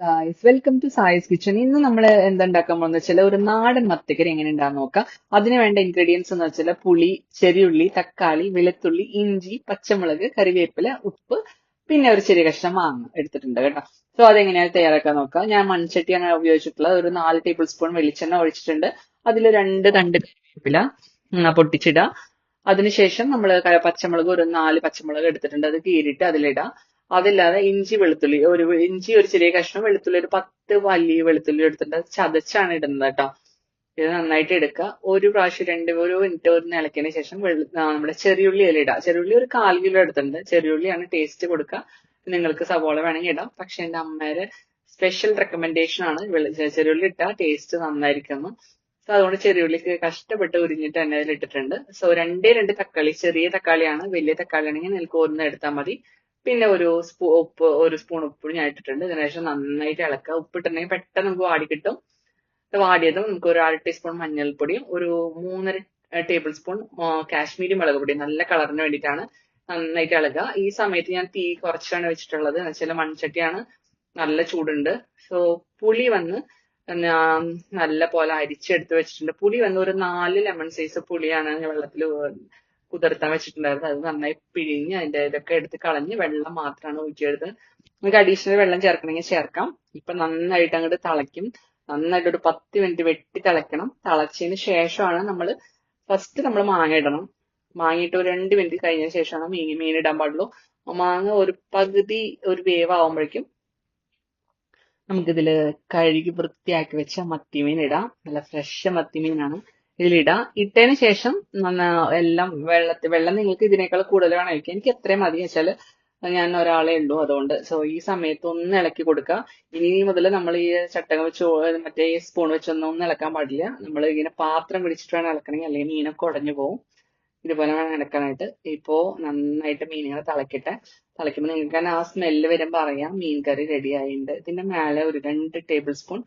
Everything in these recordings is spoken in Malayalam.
Guys welcome to Sai's kitchen. ഇന്ന് നമ്മൾ എന്താ ഉണ്ടാക്കാൻ പോകുന്ന വെച്ചാൽ ഒരു നാടൻ മത്തിക്കറി എങ്ങനെ ഉണ്ടാകാൻ നോക്കാം. അതിന് വേണ്ട ഇൻഗ്രീഡിയൻസ് എന്ന് വെച്ചാൽ പുളി, ചെറിയുള്ളി, തക്കാളി, വെളുത്തുള്ളി, ഇഞ്ചി, പച്ചമുളക്, കറിവേപ്പില, ഉപ്പ്, പിന്നെ ഒരു ചെറിയ കഷ്ണം മാങ്ങ എടുത്തിട്ടുണ്ട് കേട്ടോ. സോ അതെങ്ങനെയാണ് തയ്യാറാക്കാൻ നോക്കാം. ഞാൻ മൺചട്ടിയാണ് ഉപയോഗിച്ചിട്ടുള്ളത്. ഒരു 4 ടേബിൾ സ്പൂൺ വെളിച്ചെണ്ണ ഒഴിച്ചിട്ടുണ്ട്. അതിൽ 2 തണ്ട് കറിവേപ്പില പൊട്ടിച്ചിടുക. അതിനുശേഷം നമ്മൾ പച്ചമുളക് ഒരു 4 പച്ചമുളക് എടുത്തിട്ടുണ്ട്. അത് കീറിയിട്ട് അതിലിടാം. അതില്ലാതെ ഇഞ്ചി വെളുത്തുള്ളി ഇഞ്ചി ഒരു ചെറിയ കഷ്ണം, വെളുത്തുള്ളി ഒരു 10 വലിയ വെളുത്തുള്ളി എടുത്തിട്ട് അത് ചതച്ചാണ് ഇടുന്നത് കേട്ടോ. ഇത് നന്നായിട്ട് എടുക്കുക. ഒരു മിനിറ്റ് ഒരു ഇളക്കിയതിന് ശേഷം നമ്മുടെ ചെറിയുള്ളി അതിലിടാം. ചെറിയുള്ളി ഒരു 1/4 കിലോ എടുത്തിട്ടുണ്ട്. ചെറിയുള്ളിയാണ് ടേസ്റ്റ് കൊടുക്കുക. നിങ്ങൾക്ക് സവോള വേണമെങ്കിൽ ഇടാം. പക്ഷെ എന്റെ അമ്മേരെ സ്പെഷ്യൽ റെക്കമെൻഡേഷൻ ആണ് ചെറിയുള്ളി ഇട്ടാൽ ടേസ്റ്റ് നന്നായിരിക്കുന്നു. സോ അതുകൊണ്ട് ചെറിയുള്ളിക്ക് കഷ്ടപ്പെട്ട് ഉരിഞ്ഞിട്ട് തന്നെ അതിൽ ഇട്ടിട്ടുണ്ട്. സോ രണ്ട് തക്കാളി, ചെറിയ തക്കാളിയാണ്. വലിയ തക്കാളി ആണെങ്കിൽ നിങ്ങൾക്ക് ഒന്ന് എടുത്താൽ മതി. പിന്നെ ഒരു സ്പൂൺ ഉപ്പ് ഞാൻ ഇട്ടിട്ടുണ്ട്. ഇതിനുശേഷം നന്നായിട്ട് ഇളക്കുക. ഉപ്പിട്ടുണ്ടെങ്കിൽ പെട്ടെന്ന് നമുക്ക് വാടി കിട്ടും. വാടിയതും നമുക്ക് ഒരു 1/2 ടീസ്പൂൺ മഞ്ഞൾപ്പൊടിയും ഒരു 3.5 ടേബിൾ സ്പൂൺ കാശ്മീരി മുളക് പൊടിയും നല്ല കളറിന് വേണ്ടിയിട്ടാണ്. നന്നായിട്ട് ഇളകുക. ഈ സമയത്ത് ഞാൻ തീ കുറച്ചാണ് വെച്ചിട്ടുള്ളത്. എന്ന് വെച്ചാൽ മൺചട്ടിയാണ്, നല്ല ചൂടുണ്ട്. സോ പുളി വന്ന് നല്ല പോലെ അരിച്ചെടുത്ത് വെച്ചിട്ടുണ്ട്. പുളി വന്ന് ഒരു 4 ലെമൺ സൈസ് പുളിയാണ് ഞാൻ വെള്ളത്തിൽ കുതിർത്താൻ വെച്ചിട്ടുണ്ടായിരുന്നത്. അത് നന്നായി പിഴിഞ്ഞ് അതിന്റെ ഇതൊക്കെ എടുത്ത് കളഞ്ഞ് വെള്ളം മാത്രമാണ് ഊറ്റിയെടുത്ത്. നമുക്ക് അഡീഷണൽ വെള്ളം ചേർക്കണമെങ്കിൽ ചേർക്കാം. ഇപ്പൊ നന്നായിട്ട് അങ്ങോട്ട് തിളയ്ക്കും. നന്നായിട്ട് ഒരു 10 മിനിറ്റ് വെട്ടി തിളയ്ക്കണം. തിളച്ചതിന് ശേഷമാണ് ഫസ്റ്റ് നമ്മൾ മാങ്ങ ഇടണം. മാങ്ങയിട്ട് ഒരു 2 മിനിറ്റ് കഴിഞ്ഞ ശേഷമാണ് മീൻ ഇടാൻ പാടുള്ളൂ. മാങ്ങ ഒരു പകുതി ഒരു വേവാകുമ്പോഴേക്കും നമുക്കിതില് കഴുകി വൃത്തിയാക്കി വെച്ച മത്തിമീൻ ഇടാം. നല്ല ഫ്രഷ് മത്തിമീനാണ് ഇതിലിടാം. ഇട്ടതിന് ശേഷം എല്ലാം വെള്ളം നിങ്ങൾക്ക് ഇതിനേക്കാൾ കൂടുതൽ വേണം ഒഴിക്കാൻ. എനിക്ക് എത്രയും മതി വെച്ചാല് ഞാൻ ഒരാളെ ഉള്ളൂ, അതുകൊണ്ട്. സോ ഈ സമയത്ത് ഒന്ന് ഇളക്കി കൊടുക്കുക. ഇനി മുതൽ നമ്മൾ ഈ ചട്ടകം വെച്ച് മറ്റേ സ്പൂൺ വെച്ചൊന്നും ഇളക്കാൻ പാടില്ല. നമ്മൾ ഇങ്ങനെ പാത്രം പിടിച്ചിട്ട് വേണം ഇളക്കണമെങ്കിൽ, അല്ലെങ്കിൽ മീനൊക്കെ ഉടഞ്ഞു പോകും. ഇതുപോലെ വേണം ഇളക്കാനായിട്ട്. ഇപ്പോ നന്നായിട്ട് മീനുകൾ തിളക്കട്ടെ. തിളയ്ക്കുമ്പോൾ നിങ്ങൾക്ക് തന്നെ ആ സ്മെല്ല് വരുമ്പോൾ അറിയാം മീൻ കറി റെഡി ആയിട്ടുണ്ട്. ഇതിന്റെ മേലെ ഒരു 2 ടേബിൾ സ്പൂൺ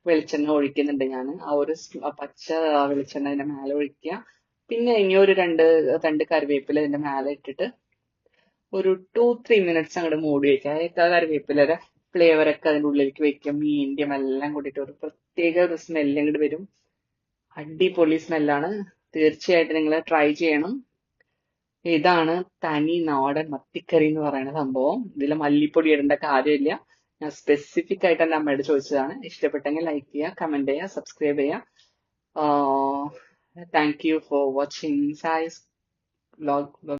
വെളിച്ചെണ്ണ ഒഴിക്കുന്നുണ്ട് ഞാൻ. പച്ച വെളിച്ചെണ്ണ ഇതിന്റെ മേലെ ഒഴിക്കുക. പിന്നെ ഇനി ഒരു തണ്ട് കറിവേപ്പില ഇതിന്റെ മേലെ ഇട്ടിട്ട് ഒരു 2-3 മിനിറ്റ്സ് അങ്ങോട്ട് മൂടി വെക്കുക. കറിവേപ്പിലയുടെ ഫ്ലേവർ ഒക്കെ അതിന്റെ ഉള്ളിലേക്ക് വെക്കും. മീനിന്റെയും എല്ലാം കൂടിയിട്ട് ഒരു പ്രത്യേക ഒരു സ്മെല്ല് അങ്ങോട്ട് വരും. അടിപൊളി സ്മെല്ലാണ്. തീർച്ചയായിട്ടും നിങ്ങൾ ട്രൈ ചെയ്യണം. ഇതാണ് തനി നാടൻ മത്തിക്കറി എന്ന് പറയുന്ന സംഭവം. ഇതിൽ മല്ലിപ്പൊടി ഇടേണ്ട കാര്യമില്ല. ഞാൻ സ്പെസിഫിക് ആയിട്ട് എന്റെ അമ്മയോട് ചോദിച്ചതാണ്. ഇഷ്ടപ്പെട്ടെങ്കിൽ ലൈക്ക് ചെയ്യുക, കമന്റ് ചെയ്യുക, സബ്സ്ക്രൈബ് ചെയ്യുക. താങ്ക് യു ഫോർ വാച്ചിങ് സായ്സ് വ്ലോഗ്.